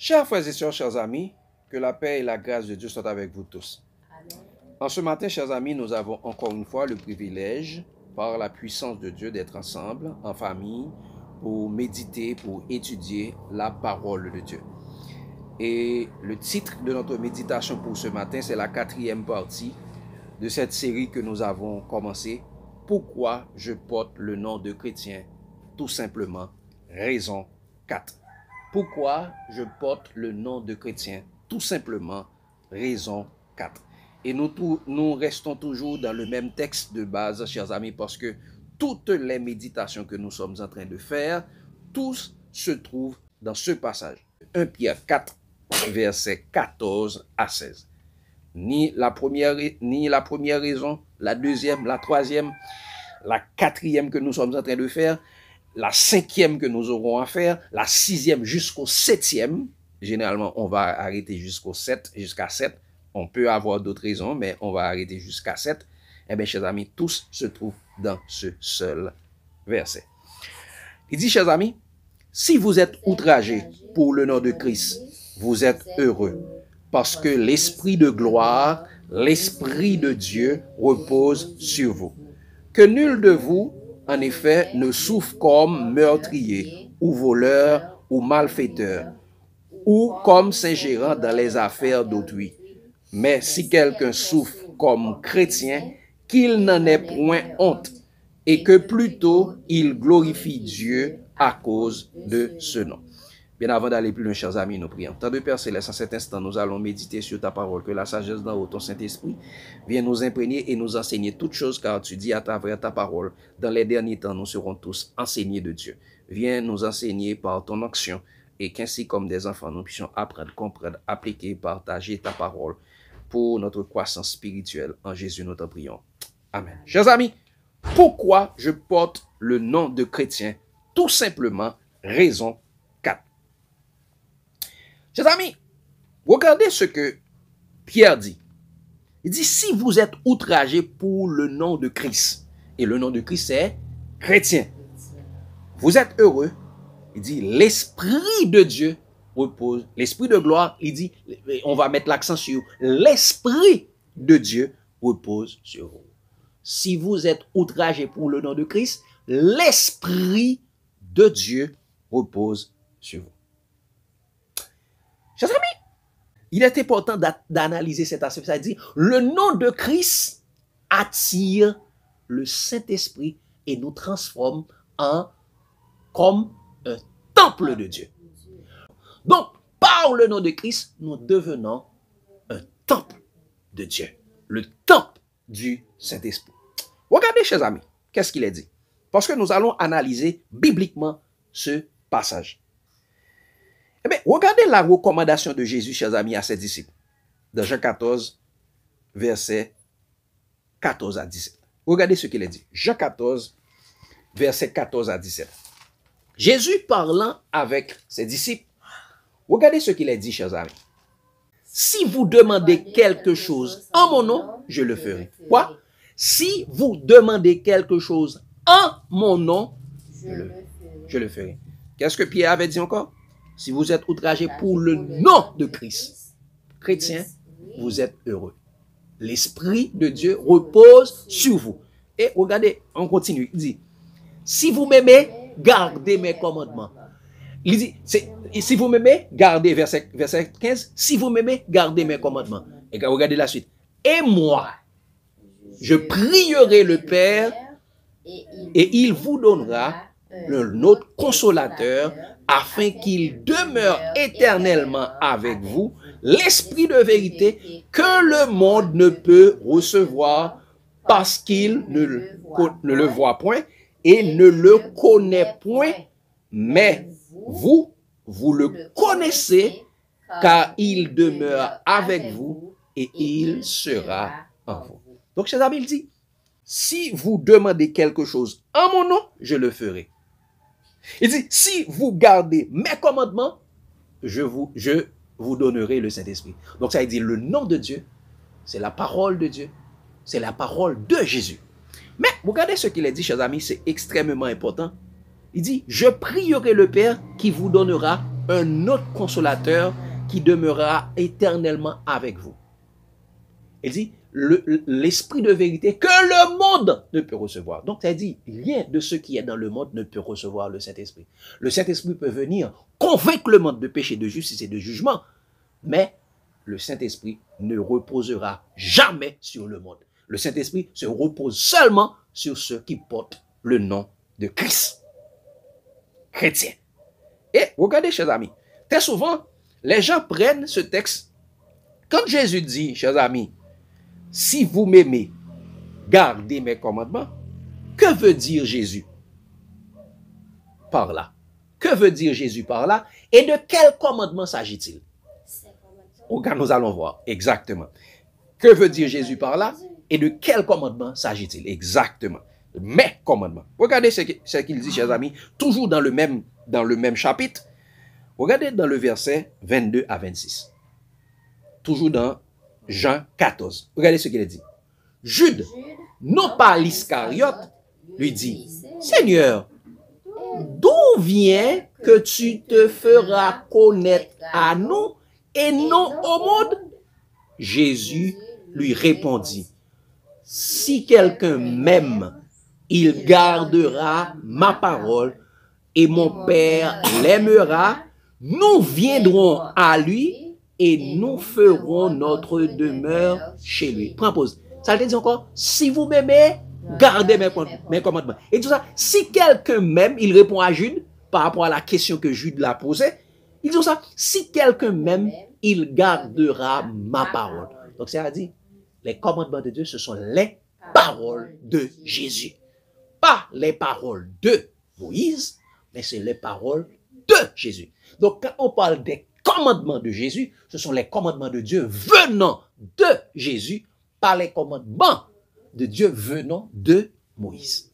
Chers frères et sœurs, chers amis, que la paix et la grâce de Dieu soient avec vous tous. Amen. En ce matin, chers amis, nous avons encore une fois le privilège, par la puissance de Dieu, d'être ensemble, en famille, pour méditer, pour étudier la parole de Dieu. Et le titre de notre méditation pour ce matin, c'est la 4e partie de cette série que nous avons commencée. Pourquoi je porte le nom de chrétien? Tout simplement, raison 4. Pourquoi je porte le nom de chrétien? Tout simplement, raison 4. Et nous restons toujours dans le même texte de base, chers amis, parce que toutes les méditations que nous sommes en train de faire, tous se trouvent dans ce passage. 1 Pierre 4, versets 14 à 16. Ni la première raison, la deuxième, la troisième, la 4e que nous sommes en train de faire, la 5e que nous aurons à faire, la 6e jusqu'au 7e. Généralement, on va arrêter jusqu'à 7. On peut avoir d'autres raisons, mais on va arrêter jusqu'à 7. Eh bien, chers amis, tous se trouvent dans ce seul verset. Il dit, chers amis, si vous êtes outragés pour le nom de Christ, vous êtes heureux, parce que l'Esprit de gloire, l'Esprit de Dieu repose sur vous. Que nul de vous, en effet, ne souffre comme meurtrier, ou voleur, ou malfaiteur, ou comme s'ingérant dans les affaires d'autrui. Mais si quelqu'un souffre comme chrétien, qu'il n'en ait point honte, et que plutôt il glorifie Dieu à cause de ce nom. Bien avant d'aller plus loin, chers amis, nous prions. Tant de Père Céleste, en cet instant, nous allons méditer sur ta parole, que la sagesse d'en haut, ton Saint-Esprit, vienne nous imprégner et nous enseigner toutes choses, car tu dis à travers ta parole, dans les derniers temps, nous serons tous enseignés de Dieu. Viens nous enseigner par ton action, et qu'ainsi comme des enfants, nous puissions apprendre, comprendre, appliquer, partager ta parole pour notre croissance spirituelle. En Jésus, nous t'en prions. Amen. Chers amis, pourquoi je porte le nom de chrétien? Tout simplement, raison 4. Chers amis, regardez ce que Pierre dit. Il dit, si vous êtes outragés pour le nom de Christ, et le nom de Christ c'est chrétien, vous êtes heureux. Il dit, l'Esprit de Dieu repose, l'Esprit de gloire, il dit, on va mettre l'accent sur l'Esprit de Dieu repose sur vous. Si vous êtes outragés pour le nom de Christ, l'Esprit de Dieu repose sur vous. Chers amis, il est important d'analyser cet aspect. C'est-à-dire, le nom de Christ attire le Saint-Esprit et nous transforme comme un temple de Dieu. Donc, par le nom de Christ, nous devenons un temple de Dieu. Le temple du Saint-Esprit. Regardez, chers amis, qu'est-ce qu'il est dit? Parce que nous allons analyser bibliquement ce passage. Eh bien, regardez la recommandation de Jésus, chers amis, à ses disciples. Dans Jean 14, versets 14 à 17. Regardez ce qu'il est dit. Jean 14, versets 14 à 17. Jésus parlant avec ses disciples, regardez ce qu'il est dit, chers amis. Si vous demandez quelque chose en mon nom, je le ferai. Quoi? Si vous demandez quelque chose en mon nom, je le ferai. Qu'est-ce que Pierre avait dit encore? Si vous êtes outragés pour le nom de Christ, chrétien, vous êtes heureux. L'Esprit de Dieu repose sur vous. Et regardez, on continue. Il dit, si vous m'aimez, gardez mes commandements. Il dit, si vous m'aimez, gardez, verset 15, si vous m'aimez, gardez mes commandements. Et regardez la suite. Et moi, je prierai le Père et il vous donnera un autre consolateur afin qu'il demeure éternellement avec vous, l'Esprit de vérité que le monde ne peut recevoir parce qu'il ne le voit point et ne le connaît point, mais vous le connaissez car il demeure avec vous et il sera en vous. Donc, chers amis, il dit, si vous demandez quelque chose en mon nom, je le ferai. Il dit, si vous gardez mes commandements, je vous donnerai le Saint-Esprit. Donc, ça veut dire, le nom de Dieu, c'est la parole de Dieu, c'est la parole de Jésus. Mais, regardez ce qu'il a dit, chers amis, c'est extrêmement important. Il dit, je prierai le Père qui vous donnera un autre consolateur qui demeurera éternellement avec vous. Il dit, l'esprit de vérité que le monde ne peut recevoir. Donc, ça dit, rien de ce qui est dans le monde ne peut recevoir le Saint-Esprit. Le Saint-Esprit peut venir convaincre le monde de péché, de justice et de jugement, mais le Saint-Esprit ne reposera jamais sur le monde. Le Saint-Esprit se repose seulement sur ceux qui portent le nom de Christ. Chrétien. Et regardez, chers amis, très souvent, les gens prennent ce texte. Quand Jésus dit, chers amis, si vous m'aimez, gardez mes commandements, que veut dire Jésus par là? Que veut dire Jésus par là? Et de quel commandement s'agit-il? Regarde, nous allons voir exactement. Que veut dire Jésus par là? Et de quel commandement s'agit-il? Exactement. Mes commandements. Regardez ce qu'il dit, chers amis, toujours dans le même chapitre. Regardez dans le verset 22 à 26. Toujours dans Jean 14. Regardez ce qu'il dit. Jude, non pas l'Iscariote, lui dit, Seigneur, d'où vient que tu te feras connaître à nous et non au monde? Jésus lui répondit, si quelqu'un m'aime, il gardera ma parole et mon Père l'aimera. Nous viendrons à lui et nous ferons notre demeure chez lui. Prends pause. Ça veut dire encore, si vous m'aimez, gardez mes commandements. Et tout ça, si quelqu'un m'aime, il répond à Jude par rapport à la question que Jude l'a posée. Il dit ça, si quelqu'un m'aime, il gardera ma parole. Donc, ça veut dire, les commandements de Dieu, ce sont les paroles de Jésus. Pas les paroles de Moïse, mais c'est les paroles de Jésus. Donc, quand on parle des commandements de Jésus, ce sont les commandements de Dieu venant de Jésus, pas les commandements de Dieu venant de Moïse.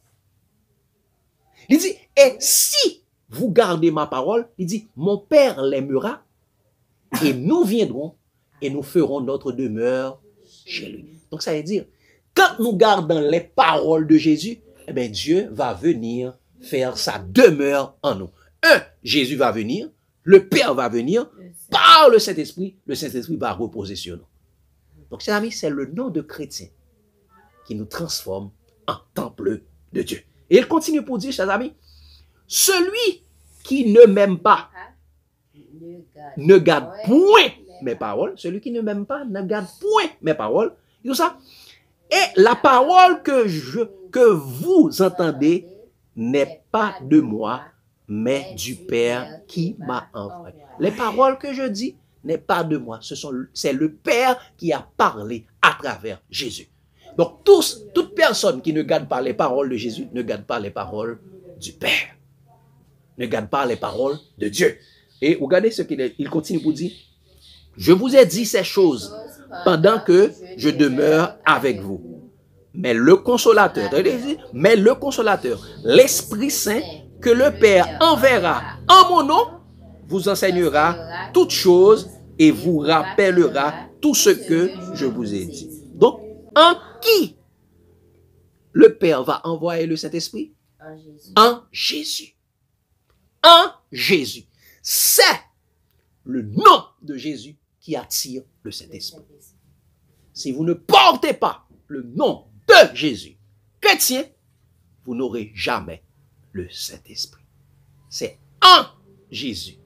Il dit, et si vous gardez ma parole, il dit, mon Père l'aimera, et nous viendrons, et nous ferons notre demeure chez lui. Donc, ça veut dire, quand nous gardons les paroles de Jésus, eh bien, Dieu va venir faire sa demeure en nous. Jésus va venir, le Père va venir, par le Saint-Esprit va reposer sur nous. Donc, chers amis, c'est le nom de chrétien qui nous transforme en temple de Dieu. Et il continue pour dire, chers amis, celui qui ne m'aime pas ne garde point mes paroles. Celui qui ne m'aime pas ne garde point mes paroles. Tout ça. Et la parole que vous entendez n'est pas de moi, mais du Père qui m'a envoyé. Les paroles que je dis n'est pas de moi. C'est le Père qui a parlé à travers Jésus. Donc, toute personne qui ne garde pas les paroles de Jésus ne garde pas les paroles du Père. Ne garde pas les paroles de Dieu. Et regardez ce qu'il continue pour dire. Je vous ai dit ces choses pendant que je demeure avec vous. Mais le consolateur, l'Esprit Saint que le Père enverra en mon nom, vous enseignera toutes choses et vous rappellera tout ce que je vous ai dit. Donc, en qui le Père va envoyer le Saint-Esprit? En Jésus. En Jésus. C'est le nom de Jésus qui attire le Saint-Esprit. Si vous ne portez pas le nom de Jésus, chrétien, vous n'aurez jamais le Saint-Esprit. C'est en Jésus.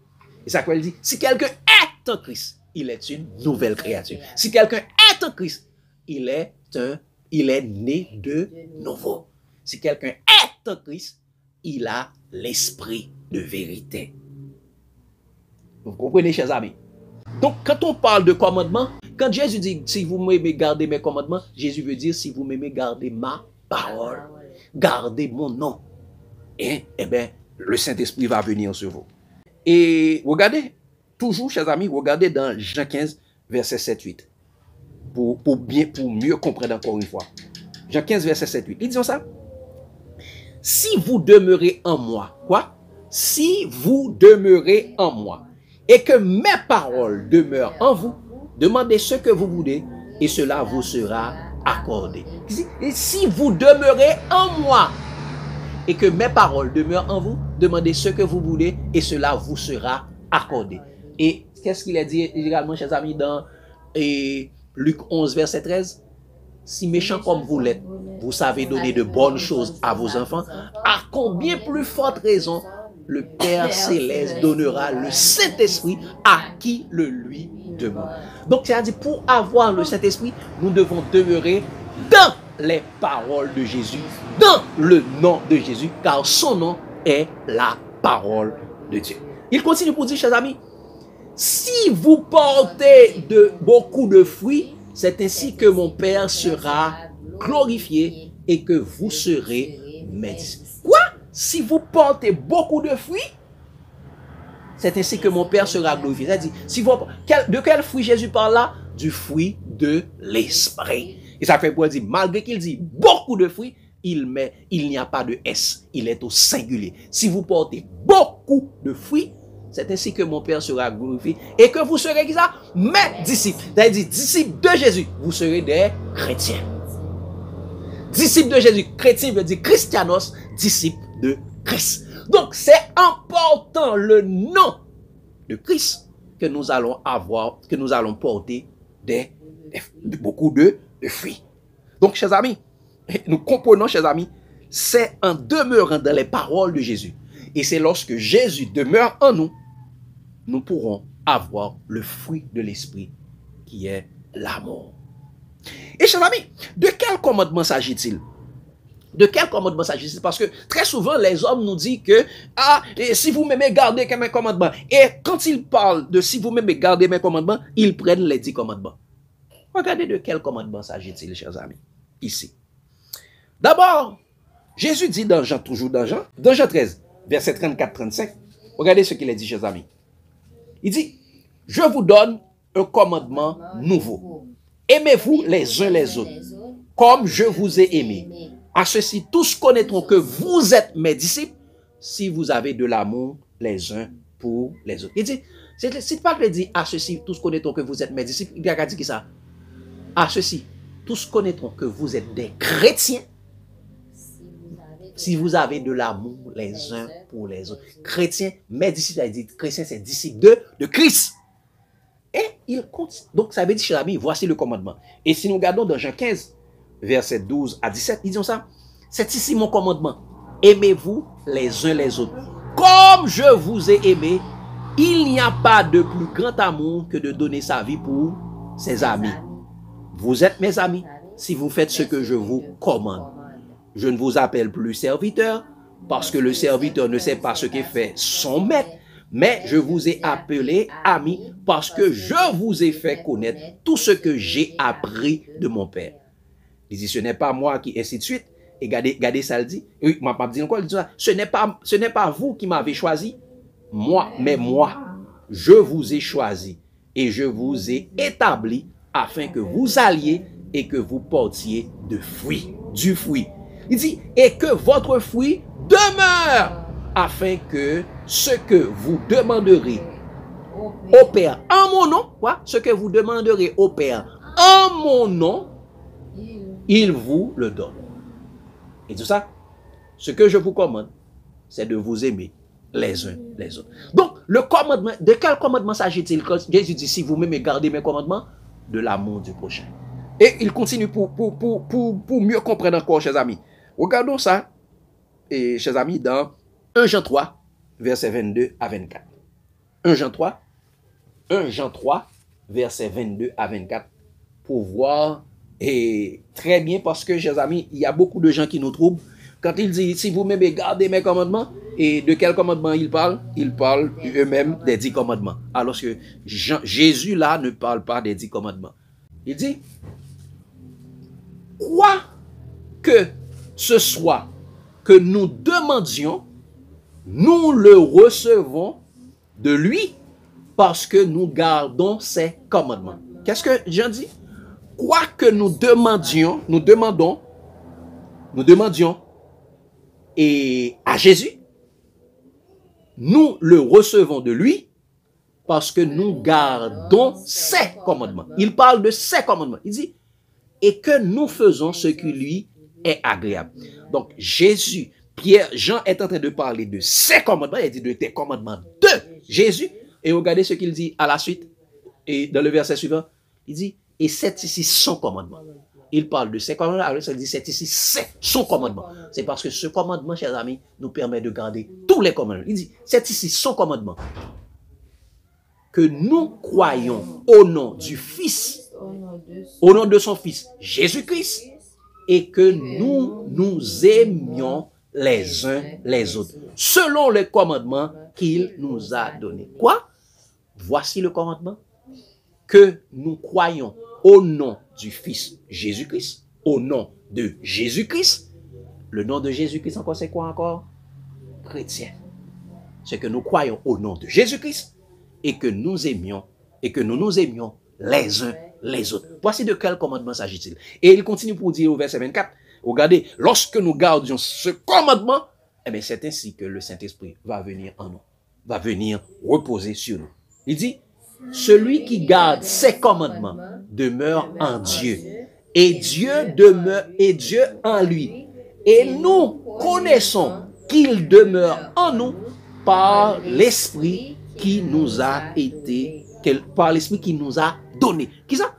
Et ça quoi il dit? Si quelqu'un est en Christ, il est une nouvelle créature. Si quelqu'un est en Christ, il est né de nouveau. Si quelqu'un est en Christ, il a l'esprit de vérité. Vous comprenez, chers amis? Donc, quand on parle de commandement, quand Jésus dit, si vous m'aimez, gardez mes commandements, Jésus veut dire, si vous m'aimez, gardez ma parole. Gardez mon nom. Et, eh bien, le Saint-Esprit va venir sur vous. Et regardez, toujours, chers amis, regardez dans Jean 15, verset 7-8. Pour mieux comprendre encore une fois. Jean 15, verset 7-8. Ils disent ça. Si vous demeurez en moi, quoi? Si vous demeurez en moi, et que mes paroles demeurent en vous, demandez ce que vous voulez, et cela vous sera accordé. Et si vous demeurez en moi, et que mes paroles demeurent en vous, demandez ce que vous voulez, et cela vous sera accordé. Et qu'est-ce qu'il a dit également, chers amis, dans Luc 11, verset 13? Si méchant comme vous l'êtes, vous savez donner de bonnes choses à vos enfants, à combien plus forte raison le Père Céleste donnera le Saint-Esprit à qui le lui demande. Donc, c'est-à-dire, pour avoir le Saint-Esprit, nous devons demeurer dans les paroles de Jésus, dans le nom de Jésus, car son nom est la parole de Dieu. Il continue pour dire, chers amis, si vous portez beaucoup de fruits, c'est ainsi que mon Père sera glorifié et que vous serez mes disciples. Quoi? Si vous portez beaucoup de fruits, c'est ainsi que mon Père sera glorifié. C'est-à-dire, de quel fruit Jésus parle là? Du fruit de l'esprit. Et ça fait pour dire, malgré qu'il dit beaucoup de fruits, il n'y a pas de S. Il est au singulier. Si vous portez beaucoup de fruits, c'est ainsi que mon Père sera glorifié et que vous serez qui ça? Mes disciples. C'est-à-dire, disciples de Jésus, vous serez des chrétiens. Disciples de Jésus, chrétien veut dire Christianos, disciples de Christ. Donc, c'est important le nom de Christ que nous allons avoir, que nous allons porter beaucoup de fruits. Donc, chers amis, nous comprenons, chers amis, c'est en demeurant dans les paroles de Jésus. Et c'est lorsque Jésus demeure en nous, nous pourrons avoir le fruit de l'esprit qui est l'amour. Et chers amis, de quel commandement s'agit-il? De quel commandement s'agit-il? Parce que très souvent, les hommes nous disent que si vous m'aimez, gardez mes commandements. Et quand ils parlent de si vous m'aimez, gardez mes commandements, ils prennent les 10 commandements. Regardez de quel commandement s'agit-il, chers amis, ici. D'abord, Jésus dit dans Jean 13, verset 34-35, regardez ce qu'il a dit, chers amis. Il dit, je vous donne un commandement nouveau. Aimez-vous les uns les autres, comme je vous ai aimé. À ceci, tous connaîtront que vous êtes mes disciples, si vous avez de l'amour les uns pour les autres. Il dit, si pas le dit, à ceci, tous connaîtront que vous êtes mes disciples, il a dit qui ça? À ceci, tous connaîtront que vous êtes des chrétiens, si vous avez de l'amour les uns pour les autres. Chrétiens, mes disciples, il dit, chrétiens, c'est disciples de Christ. Et il compte. Donc, ça veut dire, chers amis, voici le commandement. Et si nous regardons dans Jean 15, versets 12 à 17, ils disent ça. C'est ici mon commandement. Aimez-vous les uns les autres. Comme je vous ai aimé, il n'y a pas de plus grand amour que de donner sa vie pour ses amis. Vous êtes mes amis si vous faites ce que je vous commande. Je ne vous appelle plus serviteur parce que le serviteur ne sait pas ce qu'est fait son maître. Mais je vous ai appelé ami parce que je vous ai fait connaître tout ce que j'ai appris de mon Père. Il dit, ce n'est pas moi qui, ainsi de suite. Et regardez ça, il dit. Oui, m'a pas dit encore, il dit ça. Ce n'est pas vous qui m'avez choisi. Moi, mais moi, je vous ai choisi et je vous ai établi afin que vous alliez et que vous portiez du fruit. Il dit, et que votre fruit demeure afin que ce que vous demanderez au Père en mon nom, quoi? Ce que vous demanderez au Père en mon nom, il vous le donne. Et tout ça, ce que je vous commande, c'est de vous aimer les uns les autres. Donc, le commandement, de quel commandement s'agit-il? Jésus dit, si vous m'aimez, gardez mes commandements, de l'amour du prochain. Et il continue pour mieux comprendre encore, chers amis. Regardons ça, et, chers amis, dans 1 Jean 3, versets 22 à 24. 1 Jean 3, versets 22 à 24, pour voir, et très bien, parce que, chers amis, il y a beaucoup de gens qui nous troublent. Quand il dit, si vous m'aimez, gardez mes commandements, et de quel commandement il parle? Il parle eux-mêmes des 10 commandements. Alors que Jésus, là, ne parle pas des 10 commandements. Il dit, quoi que ce soit que nous demandions, nous le recevons de lui parce que nous gardons ses commandements. Qu'est-ce que Jean dit? Quoi que nous demandions et à Jésus, nous le recevons de lui parce que nous gardons ses commandements. Il parle de ses commandements. Il dit, et que nous faisons ce qui lui est agréable. Donc, Jésus, Jean est en train de parler de ses commandements, il dit de tes commandements de Jésus, Et regardez ce qu'il dit à la suite. Et dans le verset suivant, il dit, et c'est ici son commandement. Il parle de ses commandements, alors il dit, c'est ici, c'est son commandement. C'est parce que ce commandement, chers amis, nous permet de garder tous les commandements. Il dit, c'est ici son commandement. Que nous croyons au nom du Fils, au nom de son Fils, Jésus-Christ, et que nous nous aimions les uns les autres, selon les commandements qu'il nous a donnés. Quoi? Voici le commandement. Que nous croyons au nom du Fils Jésus-Christ, au nom de Jésus-Christ. Le nom de Jésus-Christ, encore, c'est quoi encore? Chrétien. C'est que nous croyons au nom de Jésus-Christ et que nous aimions les uns les autres. Voici de quel commandement s'agit-il. Et il continue pour dire au verset 24, regardez, lorsque nous gardions ce commandement, eh bien, c'est ainsi que le Saint-Esprit va venir en nous, va venir reposer sur nous. Il dit, celui qui garde ses commandements demeure en Dieu, et Dieu demeure et Dieu en lui. Et nous connaissons qu'il demeure en nous par l'Esprit qui nous a été, par l'Esprit qui nous a donné. Qui ça?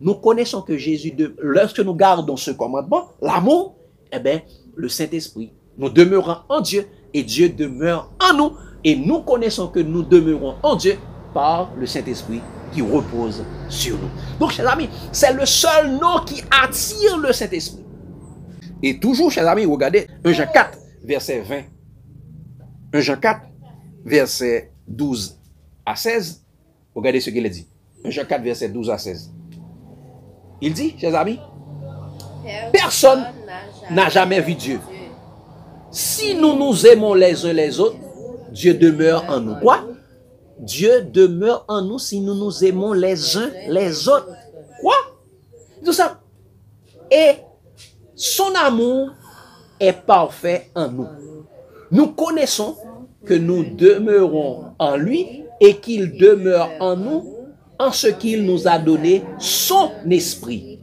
Nous connaissons que Jésus, lorsque nous gardons ce commandement, l'amour, eh bien, le Saint-Esprit, nous demeurons en Dieu et Dieu demeure en nous. Et nous connaissons que nous demeurons en Dieu par le Saint-Esprit qui repose sur nous. Donc, chers amis, c'est le seul nom qui attire le Saint-Esprit. Et toujours, chers amis, regardez 1 Jean 4, verset 20. 1 Jean 4, verset 12 à 16. Regardez ce qu'il a dit. 1 Jean 4, verset 12 à 16. Il dit, chers amis, personne n'a jamais vu Dieu. Si nous nous aimons les uns les autres, Dieu demeure en nous. Quoi? Dieu demeure en nous si nous nous aimons les uns les autres. Quoi? Tout ça. Et son amour est parfait en nous. Nous connaissons que nous demeurons en lui et qu'il demeure en nous en ce qu'il nous a donné son esprit.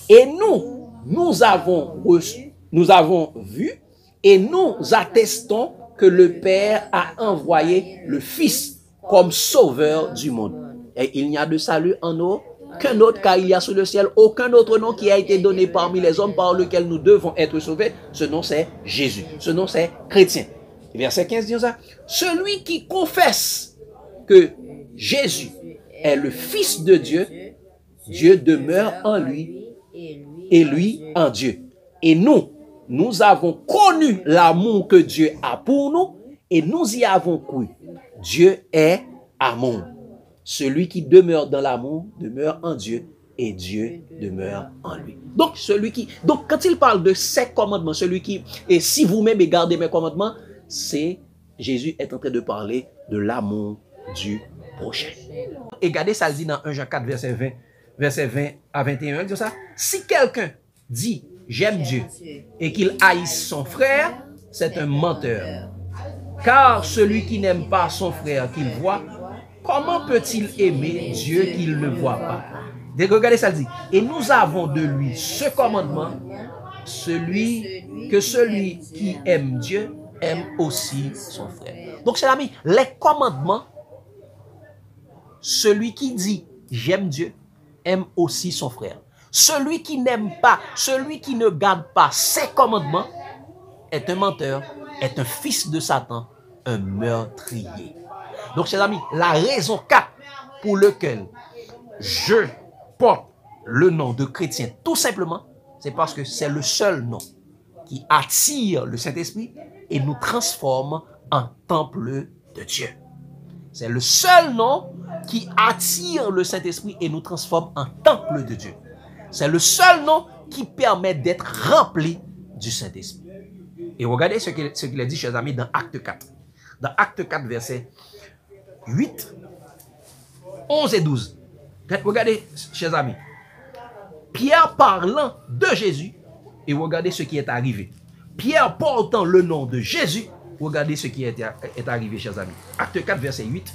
Et nous avons vu et nous attestons que le Père a envoyé le Fils comme sauveur du monde. Et il n'y a de salut en aucun autre, car il y a sous le ciel aucun autre nom qui a été donné parmi les hommes par lequel nous devons être sauvés. Ce nom c'est Jésus. Ce nom c'est chrétien. Verset 15 dit ça. Celui qui confesse que Jésus est le Fils de Dieu, Dieu demeure en lui et lui en Dieu. Et nous avons connu l'amour que Dieu a pour nous et nous y avons cru. Dieu est amour. Celui qui demeure dans l'amour demeure en Dieu et Dieu demeure en lui. Donc, quand il parle de ses commandements, et si vous-même gardez mes commandements, Jésus est en train de parler de l'amour du prochain. Et regardez ça, dit dans 1 Jean 4, verset 20 à 21, il dit ça. Si quelqu'un dit j'aime Dieu et qu'il haïsse son frère, c'est un menteur. Car celui qui n'aime pas son frère qu'il voit, comment peut-il aimer Dieu qu'il ne voit pas? Regardez ça, dit. Et nous avons de lui ce commandement, celui qui aime Dieu aime aussi son frère. Donc, chers amis, les commandements, celui qui dit j'aime Dieu aime aussi son frère. Celui qui n'aime pas, celui qui ne garde pas ses commandements est un menteur, est un fils de Satan, un meurtrier. Donc, chers amis, la raison 4 pour laquelle je porte le nom de chrétien, tout simplement, c'est parce que c'est le seul nom qui attire le Saint-Esprit et nous transforme en temple de Dieu. C'est le seul nom qui attire le Saint-Esprit et nous transforme en temple de Dieu. C'est le seul nom qui permet d'être rempli du Saint-Esprit. Et regardez ce qu'il a dit, chers amis, dans Acte 4. Dans Acte 4, versets 8, 11 et 12. Regardez, chers amis. Pierre parlant de Jésus, et regardez ce qui est arrivé. Pierre portant le nom de Jésus, regardez ce qui est arrivé, chers amis. Acte 4, verset 8,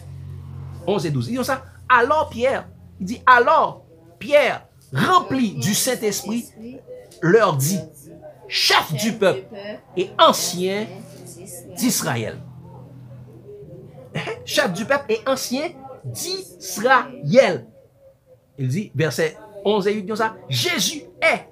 11 et 12. Ils ont ça. Alors Pierre, il dit, alors Pierre, rempli du Saint-Esprit, leur dit, chef du peuple et ancien d'Israël. chef du peuple et ancien d'Israël. Il dit, verset 11 et 8, dit ça, Jésus est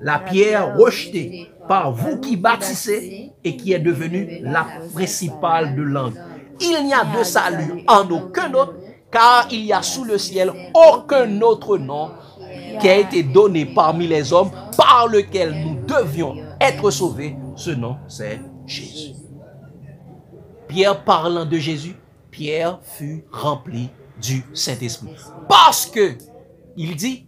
la pierre rejetée par vous qui bâtissez et qui est devenue la principale de langue. Il n'y a de salut en aucun autre, car il y a sous le ciel aucun autre nom qui a été donné parmi les hommes par lequel nous devions être sauvés. Ce nom, c'est Jésus. Pierre parlant de Jésus, Pierre fut rempli du Saint-Esprit. Parce que, il dit,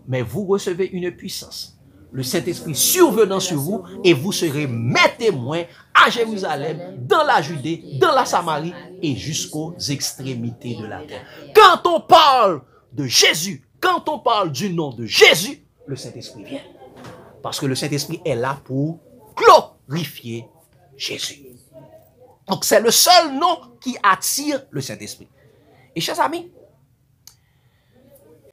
mais vous recevez une puissance, le Saint-Esprit survenant sur vous, et vous serez mes témoins à Jérusalem, dans la Judée, dans la Samarie, et jusqu'aux extrémités de la terre. Quand on parle de Jésus, quand on parle du nom de Jésus, le Saint-Esprit vient. Parce que le Saint-Esprit est là pour glorifier Jésus. Donc c'est le seul nom qui attire le Saint-Esprit. Et chers amis,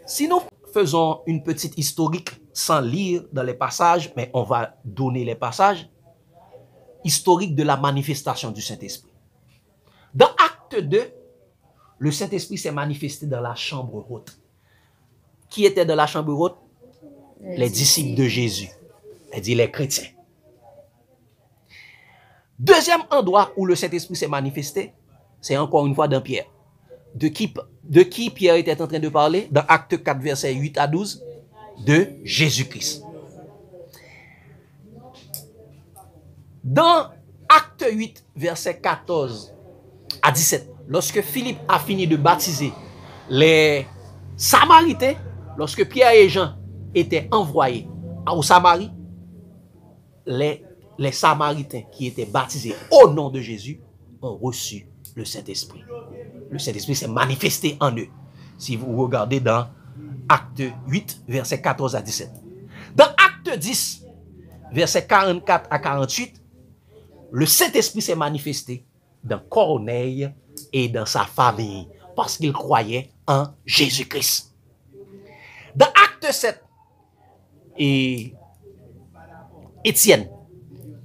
si nous faisons une petite historique sans lire dans les passages, mais on va donner les passages, historique de la manifestation du Saint-Esprit. Dans Acte 2, le Saint-Esprit s'est manifesté dans la chambre haute. Qui était dans la chambre haute? Les disciples de Jésus. Elle dit les chrétiens. Deuxième endroit où le Saint-Esprit s'est manifesté, c'est encore une fois dans Pierre. De qui Pierre était en train de parler? Dans Acte 4, versets 8 à 12, de Jésus-Christ. Dans Acte 8, versets 14 à 17, lorsque Philippe a fini de baptiser les Samaritains, lorsque Pierre et Jean étaient envoyés au Samarie, les Samaritains qui étaient baptisés au nom de Jésus ont reçu le Saint-Esprit. Le Saint-Esprit s'est manifesté en eux. Si vous regardez dans Acte 8, versets 14 à 17. Dans Acte 10, versets 44 à 48, le Saint-Esprit s'est manifesté dans Corneille et dans sa famille parce qu'il croyait en Jésus-Christ. Dans Acte 7, et Étienne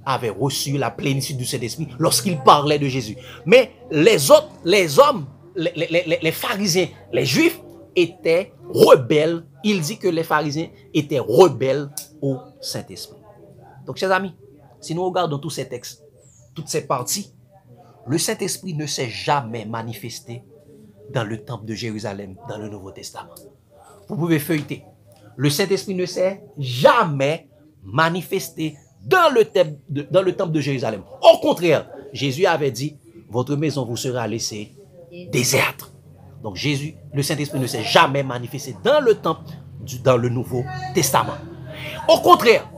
avait reçu la plénitude du Saint-Esprit lorsqu'il parlait de Jésus. Mais les autres, les hommes, les pharisiens, les juifs étaient rebelles. Il dit que les pharisiens étaient rebelles au Saint-Esprit. Donc, chers amis, si nous regardons tous ces textes, toutes ces parties, le Saint-Esprit ne s'est jamais manifesté dans le temple de Jérusalem, dans le Nouveau Testament. Vous pouvez feuilleter. Le Saint-Esprit ne s'est jamais manifesté dans le temple de Jérusalem. Au contraire, Jésus avait dit, votre maison vous sera laissée déserte. Donc Jésus, le Saint-Esprit ne s'est jamais manifesté dans le temple, dans le Nouveau Testament. Au contraire,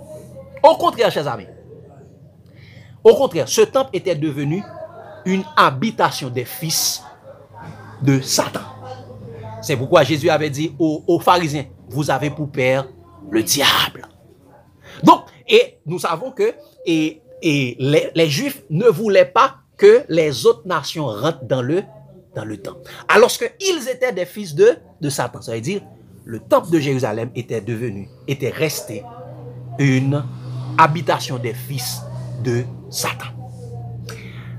chers amis, au contraire, ce temple était devenu une habitation des fils de Satan. C'est pourquoi Jésus avait dit aux pharisiens, vous avez pour père le diable. Donc, et nous savons que les Juifs ne voulaient pas que les autres nations rentrent dans le temple. Alors qu'ils étaient des fils de Satan. Ça veut dire, le temple de Jérusalem était resté une habitation des fils de Satan.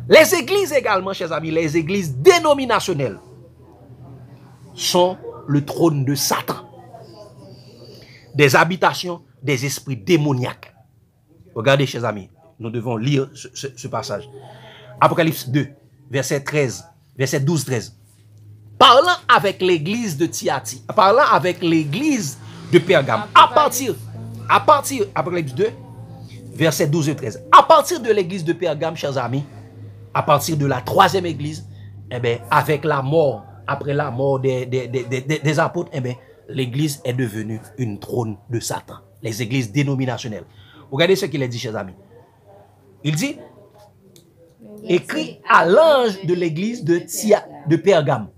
Les églises également, chers amis, les églises dénominationnelles sont le trône de Satan. Des habitations des esprits démoniaques. Regardez, chers amis, nous devons lire ce passage. Apocalypse 2, verset 12-13. Parlant avec l'église de Thyatire, parlant avec l'église de Pergame, à partir, Apocalypse 2, verset 12 et 13. À partir de l'église de Pergame, chers amis, à partir de la troisième église, eh bien, avec la mort, après la mort des apôtres, eh bien, l'église est devenue une trône de Satan. Les églises dénominationnelles. Regardez ce qu'il a dit, chers amis. Il dit, écrit à l'ange de l'église de Pergame.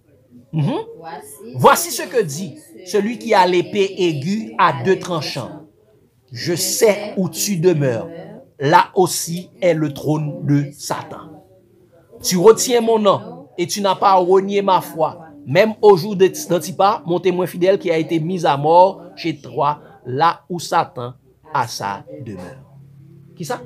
Voici ce que dit celui qui a l'épée aiguë à deux tranchants. Je sais où tu demeures. Là aussi est le trône de Satan. Tu retiens mon nom et tu n'as pas renié ma foi. Même au jour d'Antipas, mon témoin fidèle qui a été mis à mort chez toi, là où Satan a sa demeure. Qui ça?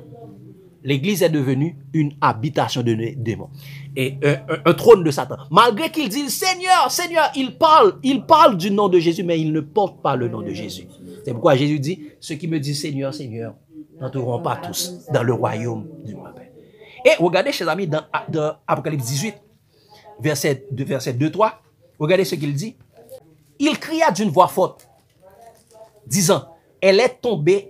l'Église est devenue une habitation de démons. Et un trône de Satan. Malgré qu'il dise Seigneur, Seigneur, il parle du nom de Jésus, mais il ne porte pas le nom de Jésus. C'est pourquoi Jésus dit, ceux qui me disent Seigneur, Seigneur, n'entreront pas tous dans le royaume du Père. Et regardez, chers amis, dans Apocalypse 18, verset 2-3, regardez ce qu'il dit. Il cria d'une voix forte, disant, elle est tombée,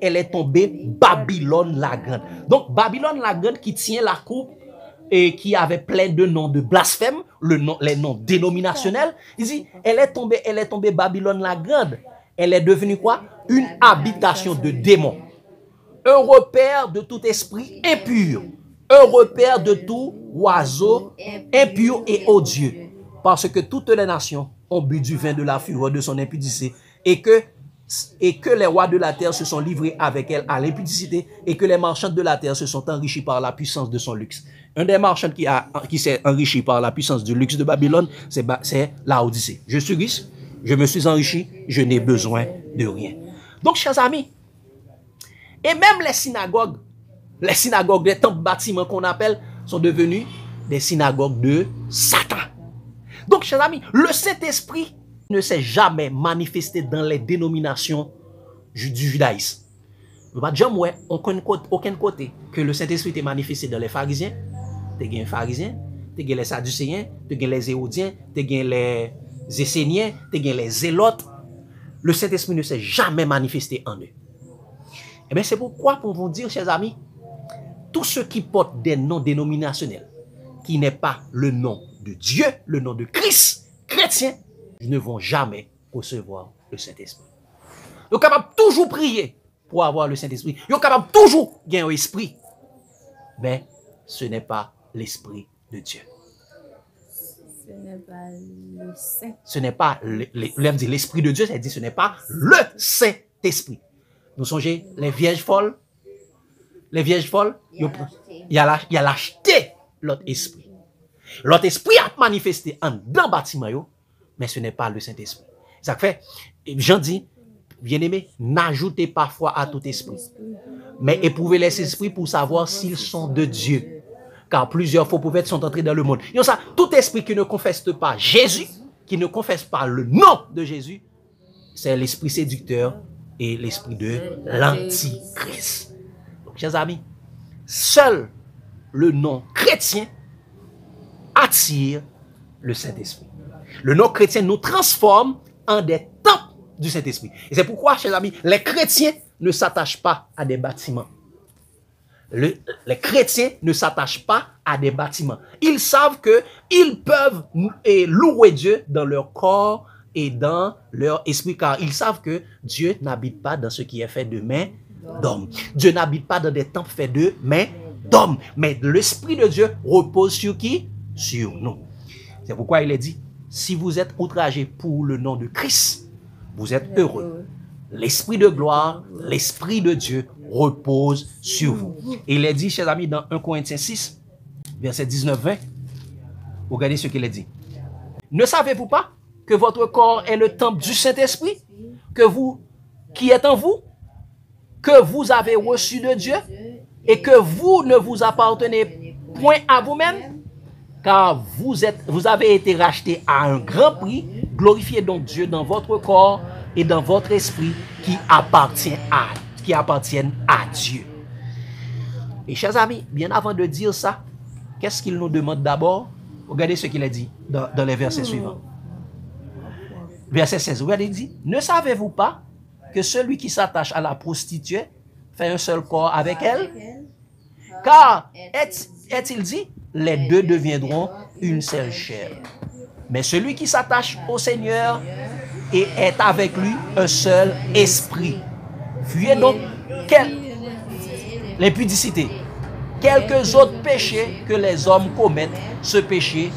Babylone la grande. Donc, Babylone la grande qui tient la coupe et qui avait plein de noms de blasphème, les noms dénominationnels. Il dit, elle est tombée, Babylone la grande. Elle est devenue quoi? Une habitation de démons. Un repère de tout esprit impur. Un repère de tout oiseau impur et odieux. Parce que toutes les nations ont bu du vin de la fureur de son impudicité et que les rois de la terre se sont livrés avec elle à l'impudicité et que les marchands de la terre se sont enrichis par la puissance de son luxe. Un des marchands qui s'est enrichi par la puissance du luxe de Babylone, c'est Laodicée. Je suis riche, je me suis enrichi, je n'ai besoin de rien. Donc, chers amis, et même les synagogues des temples bâtiments qu'on appelle, sont devenus des synagogues de Satan. Donc, chers amis, le Saint-Esprit ne s'est jamais manifesté dans les dénominations du judaïsme. Je ne vais pas dire, aucun côté que le Saint-Esprit est manifesté dans les pharisiens. Tu as les pharisiens, tu as les sadducéens, tu as les éodiens, tu as les esséniens, tu as les zélotes. Le Saint-Esprit ne s'est jamais manifesté en eux. Eh bien, c'est pourquoi, pour vous dire, chers amis, tous ceux qui portent des noms dénominationnels, qui n'est pas le nom de Dieu, le nom de Christ, chrétien, ne vont jamais recevoir le Saint-Esprit. Ils sont capables de toujours prier pour avoir le Saint-Esprit. Ils sont capables de toujours gagner un esprit. Mais ce n'est pas l'Esprit de Dieu. Ce n'est pas le Saint. Ce n'est pas l'Esprit de Dieu, c'est-à-dire ce n'est pas le Saint-Esprit. Nous songez, les vierges folles, il y a l'acheté l'autre esprit. L'autre esprit a manifesté en dans bâtiment, mais ce n'est pas le Saint-Esprit. Ça fait, Jean dit, bien-aimé, n'ajoutez pas foi à tout esprit, mais éprouvez les esprits pour savoir s'ils sont de Dieu. Car plusieurs faux prophètes sont entrés dans le monde. Et ça, tout esprit qui ne confesse pas Jésus, qui ne confesse pas le nom de Jésus, c'est l'esprit séducteur et l'esprit de l'antichrist. Donc, chers amis, seul le nom chrétien attire le Saint-Esprit. Le nom chrétien nous transforme en des temples du Saint-Esprit. Et c'est pourquoi, chers amis, les chrétiens ne s'attachent pas à des bâtiments. Les chrétiens ne s'attachent pas à des bâtiments. Ils savent qu'ils peuvent louer Dieu dans leur corps et dans leur esprit, car ils savent que Dieu n'habite pas dans ce qui est fait de main d'homme. Dieu n'habite pas dans des temples faits de main d'homme. Mais l'Esprit de Dieu repose sur qui? Sur nous. C'est pourquoi il est dit, si vous êtes outragés pour le nom de Christ, vous êtes heureux. L'Esprit de gloire, l'Esprit de Dieu repose sur vous. Et il est dit, chers amis, dans 1 Corinthiens 6, verset 19-20, regardez ce qu'il est dit. Ne savez-vous pas que votre corps est le temple du Saint-Esprit, qui est en vous, que vous avez reçu de Dieu, et que vous ne vous appartenez point à vous-même, car vous avez été rachetés à un grand prix. Glorifiez donc Dieu dans votre corps et dans votre esprit qui appartiennent à Dieu. Et chers amis, bien avant de dire ça, qu'est-ce qu'il nous demande d'abord? Regardez ce qu'il a dit dans les versets suivants. Verset 16, regardez, il dit, ne savez-vous pas que celui qui s'attache à la prostituée fait un seul corps avec elle? Car, est-il dit, les deux deviendront une seule chair. Mais celui qui s'attache au Seigneur et est avec lui un seul esprit. Fuyez donc l'impudicité. Quelques autres péchés que les hommes commettent, ce péché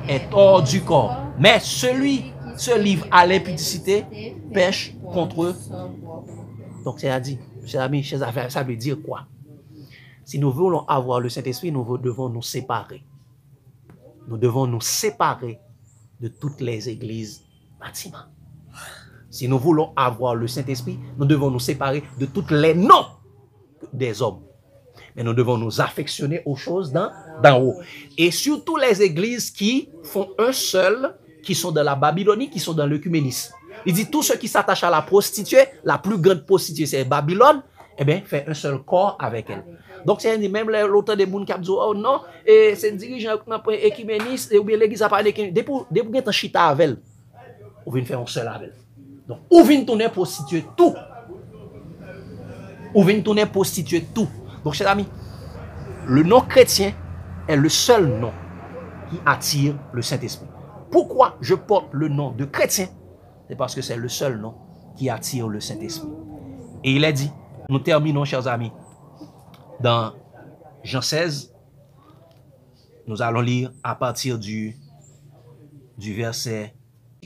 est hors du corps. Mais celui qui se livre à l'impudicité pêche contre eux. Donc, c'est-à-dire, chers amis, chers affaires, ça veut dire quoi? Si nous voulons avoir le Saint-Esprit, nous devons nous séparer. Nous devons nous séparer de toutes les églises bâtiments. Si nous voulons avoir le Saint-Esprit, nous devons nous séparer de tous les noms des hommes. Mais nous devons nous affectionner aux choses d'en haut. Et surtout les églises qui font un seul, qui sont dans la Babylonie, qui sont dans l'œcuménisme. Il dit, tous ceux qui s'attachent à la prostituée, la plus grande prostituée, c'est Babylone, eh bien, fait un seul corps avec elle. Donc, c'est même l'auteur des gens qui dit, oh non, et c'est un dirigeant écuméniste, ou bien l'église a parlé d'écuménisme. Dès que vous êtes en chita avec elle, vous venez faire un seul avec elle. Donc, vous venez tourner prostituée tout. Vous venez tourner prostituée tout. Donc, chers amis, le nom chrétien est le seul nom qui attire le Saint-Esprit. Pourquoi je porte le nom de chrétien? C'est parce que c'est le seul nom qui attire le Saint-Esprit. Et il a dit, nous terminons, chers amis, dans Jean 16, nous allons lire à partir du verset,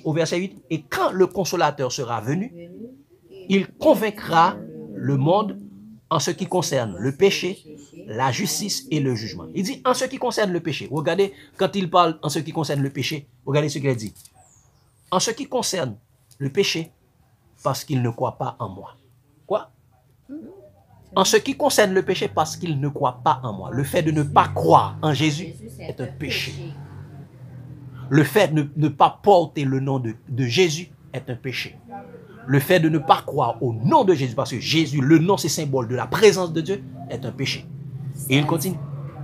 au verset 8, et quand le consolateur sera venu, il convaincra le monde en ce qui concerne le péché, la justice et le jugement. Il dit en ce qui concerne le péché. Regardez, quand il parle en ce qui concerne le péché, regardez ce qu'il a dit. En ce qui concerne le péché, parce qu'il ne croit pas en moi. Quoi? En ce qui concerne le péché, parce qu'il ne croit pas en moi. Le fait de ne pas croire en Jésus est un péché. Le fait de ne pas porter le nom de Jésus est un péché. Le fait de ne pas croire au nom de Jésus, parce que Jésus, le nom, c'est symbole de la présence de Dieu, est un péché. Et il continue.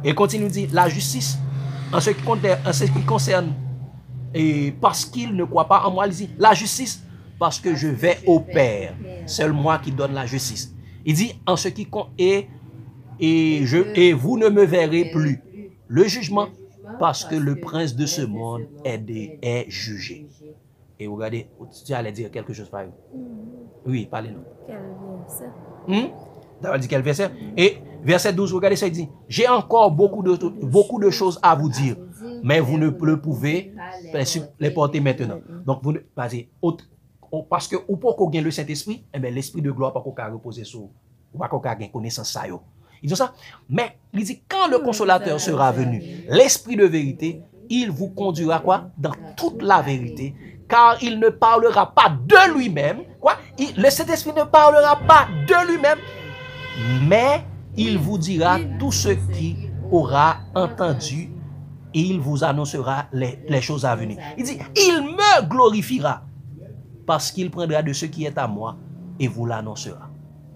Et il continue de dire, la justice, en ce qui concerne, et parce qu'il ne croit pas en moi, il dit, la justice, parce que je vais au Père. Seul moi qui donne la justice. Il dit, en ce qui compte, et vous ne me verrez plus. Le jugement, parce que le prince de ce monde est jugé. Et regardez, tu allais dire quelque chose par exemple. Oui, parlez-nous. Quel verset? T'as dit quel verset? Et verset 12, regardez ça, il dit, j'ai encore beaucoup de choses à vous dire, mais vous ne le pouvez les porter maintenant. Donc, vous ne, parce que, ou pour qu'on gagne le Saint-Esprit, eh bien, l'Esprit de gloire, pas qu'on reposer sur, ou pas qu'on gagne connaissance ça, yo. Il dit ça. Mais, il dit, quand le consolateur sera venu, l'Esprit de vérité, il vous conduira quoi? Dans toute la vérité, car il ne parlera pas de lui-même. Quoi? Le Saint-Esprit ne parlera pas de lui-même, mais il vous dira tout ce qu'il aura entendu et il vous annoncera les choses à venir. Il dit, il me glorifiera parce qu'il prendra de ce qui est à moi et vous l'annoncera.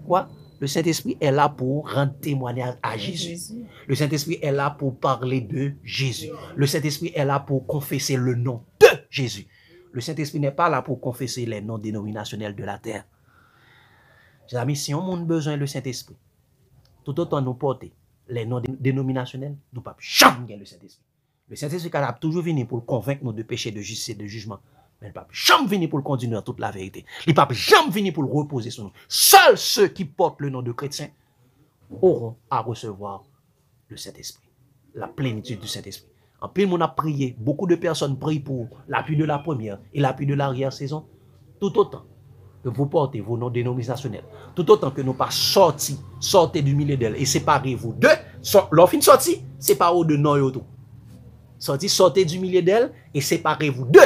Quoi? Le Saint-Esprit est là pour rendre témoignage à Jésus. Le Saint-Esprit est là pour parler de Jésus. Le Saint-Esprit est là pour confesser le nom de Jésus. Le Saint-Esprit n'est pas là pour confesser les noms dénominationnels de la terre. Mes amis, si on a besoin du Saint-Esprit, tout autant nous porter les noms dénominationnels, nous ne pouvons jamais gagner le Saint-Esprit. Le Saint-Esprit a toujours venu pour convaincre nous de péché, de justice et de jugement. Mais il ne peut jamais venir pour le conduire dans toute la vérité. Il ne peut jamais venir pour le reposer sur nous. Seuls ceux qui portent le nom de chrétien auront à recevoir le Saint-Esprit, la plénitude du Saint-Esprit. En plus, on a prié, beaucoup de personnes prient pour l'appui de la première et l'appui de l'arrière-saison, tout autant que vous portez vos noms dénominationnels, tout autant que nous pas sortez du milieu d'elle et séparez-vous d'eux. L'offre sortie, séparez-vous de nous et tout. Sortez du milieu d'elle et séparez-vous d'eux.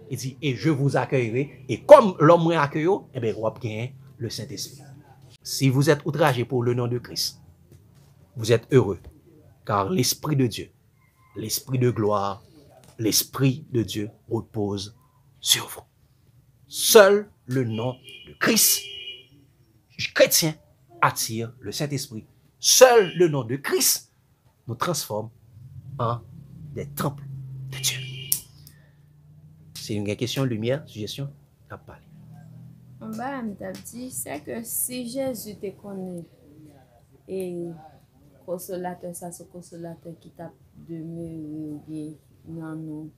Il dit, et je vous accueillerai, et comme l'homme m'a accueilli, eh bien, vous avez le Saint-Esprit. Si vous êtes outragé pour le nom de Christ, vous êtes heureux, car l'Esprit de Dieu, l'Esprit de gloire, l'Esprit de Dieu repose sur vous. Seul le nom de Christ, chrétien, attire le Saint-Esprit. Seul le nom de Christ nous transforme en des temples de Dieu. C'est une question, lumière, suggestion, à parler. En bas, je dit, c'est que si Jésus te connaît et consolateur, ça c'est consolateur qui t'a demeuré dans nous.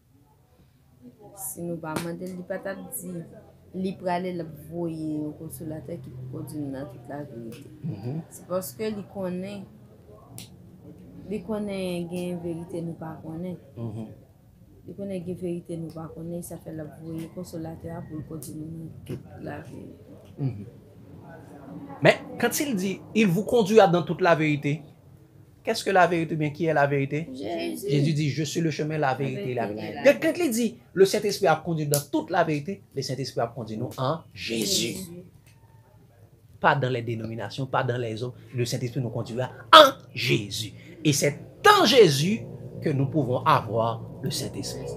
Si nous pas demander, il pas dit, il peut aller le voyer au consolateur qui peut conduire dans toute la vérité. C'est parce que il connaît une vérité nous pas connaît. Il connaît une vérité nous pas connaît, ça fait le voyer consolateur pour continuer dans toute la vérité. Mais quand il dit, il vous conduira dans toute la vérité, qu'est-ce que la vérité? Bien, qui est la vérité? Jésus. Jésus dit, je suis le chemin, la vérité et la vérité. Quand il dit, le Saint-Esprit a conduit dans toute la vérité, le Saint-Esprit a conduit nous en Jésus. pas dans les dénominations, pas dans les hommes. Le Saint-Esprit nous conduira en Jésus. Et c'est en Jésus que nous pouvons avoir le Saint-Esprit.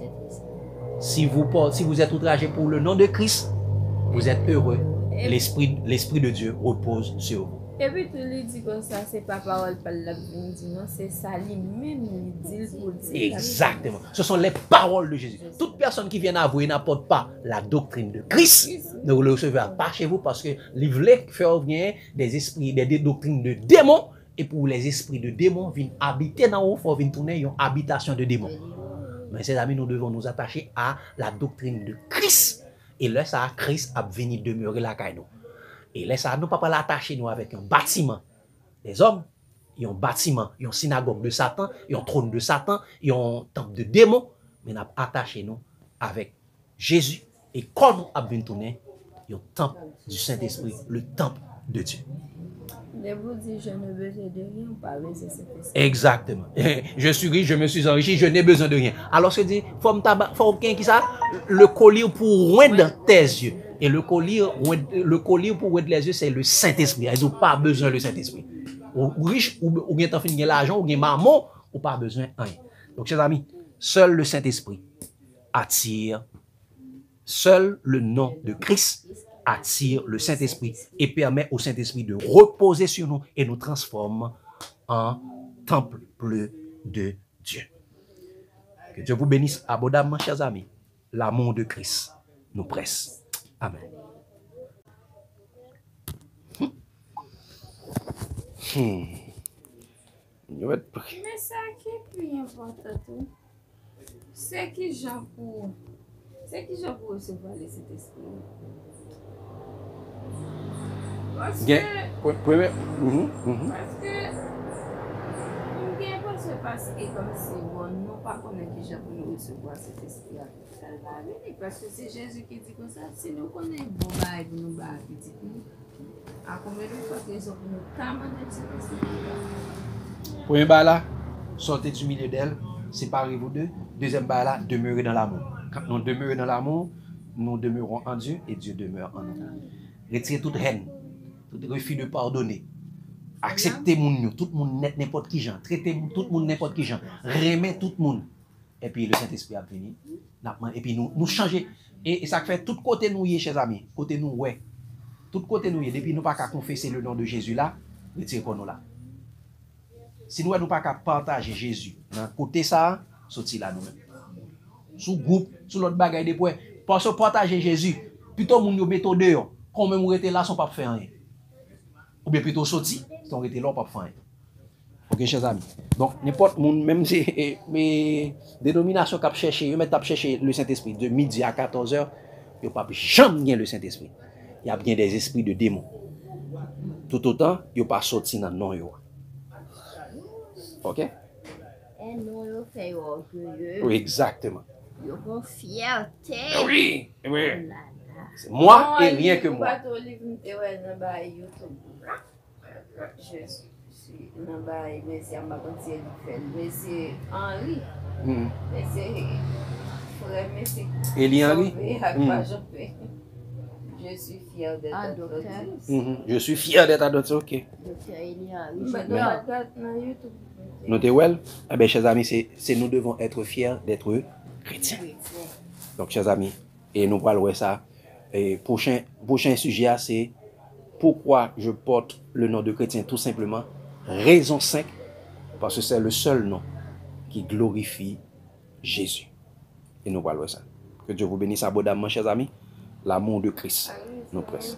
Si vous êtes outragé pour le nom de Christ, vous êtes heureux. L'Esprit de Dieu repose sur vous. Et puis, tu lui dis comme ça, c'est pas parole par la dit, non, c'est ça lui-même, il dit pour dire. Exactement. Ce sont les paroles de Jésus. Toute personne qui vient à vous et n'apporte pas la doctrine de Christ, ne le recevra pas chez vous parce que il voulait faire venir des esprits, des doctrines de démons. Et pour les esprits de démons viennent habiter dans vous, il faut venir tourner une habitation de démons. Mais ces amis, nous devons nous attacher à la doctrine de Christ. Et là, ça, Christ a venu demeurer là caille nous. Et là, ça, nous ne pouvons pas l'attacher nous avec un bâtiment. Les hommes, ils ont un bâtiment, ils ont une synagogue de Satan, ils ont un trône de Satan, ils ont un temple de démons. Mais nous avons attaché nous avec Jésus. Et quand nous avons tourné, il y a un temple du Saint-Esprit, le temple de Dieu. Mais vous dites, je n'ai besoin de rien, pas besoin de Saint-Esprit. Exactement. Je suis riche, je me suis enrichi, je n'ai besoin de rien. Alors, je dis, faut qui ça? Le collier pour oindre tes yeux. Et le collier pour oindre les yeux, c'est le Saint-Esprit. Ils n'ont pas besoin du Saint-Esprit. Ou riche, ou bien t'en finis l'argent, ou bien maman, ou pas besoin de rien. Donc, chers amis, seul le Saint-Esprit attire, seul le nom de Christ attire le Saint-Esprit et permet au Saint-Esprit de reposer sur nous et nous transforme en temple de Dieu. Que Dieu vous bénisse abondamment, chers amis. L'amour de Christ nous presse. Amen. Mais ça qui est plus important, c'est qui j'en pour recevoir le Saint-Esprit. Parce que parce que comme c'est bon, non pas connaître qui j'en pour recevoir cet esprit. Parce que c'est Jésus qui dit comme ça, si nous connaissons bon bail pour nous bailler petit nous, à combien de fois qu'ils ont pour nous commander cet esprit. Premier bail là, sortez du milieu d'elle, séparez-vous d'eux. Deuxième bail là, demeurez dans l'amour. Quand nous demeurons dans l'amour, nous demeurons en Dieu et Dieu demeure en nous. Retirez toute haine, tout refus de pardonner. Acceptez tout le monde n'importe qui gens. Traitez tout le monde n'importe qui gens. Remet tout le monde. Et puis le Saint-Esprit a venu. Et puis nous changer. Et ça fait tout côté nous, chers amis. Côté nous, ouais. Tout côté nous, depuis nous pas qu'à confesser le nom de Jésus là, retirez pour nous là. Si nous n'avons pas qu'à partager Jésus, dans côté ça, sorti là nous-mêmes. Sous groupe, sous l'autre bagaille de points. Parce que partager Jésus, plutôt moun yo metto dehors, quand même ou rete là, sont pas faire rien. Ou bien plutôt sorti, sont rete là, pas faire rien. Ok, chers amis. Donc, n'importe moun, même si mes dénominations qui cherchent, ils mettent à chercher le Saint-Esprit de midi à 14h, ils n'ont pas jamais bien le Saint-Esprit. Il y a bien des esprits de démons. Tout autant, ils n'ont pas sorti dans le nom. Ok? Et nous, nous faisons orgueilleux. Oui, exactement. Nous avons fierté. Oui, oui. C'est moi et rien que moi. Je suis dans le monsieur Henri. Monsieur Elie Henri? Je suis fier d'être adopté. Je suis fier d'être adopté, ok. Docteur Elie Henri. Notez well? Eh bien, chers amis, c'est nous devons être fiers d'être chrétiens. Donc, chers amis, et nous parlons ça. Et prochain sujet, c'est pourquoi je porte le nom de chrétien, tout simplement. Raison 5, parce que c'est le seul nom qui glorifie Jésus. Et nous parlons ça. Que Dieu vous bénisse abondamment, chers amis. L'amour de Christ nous presse.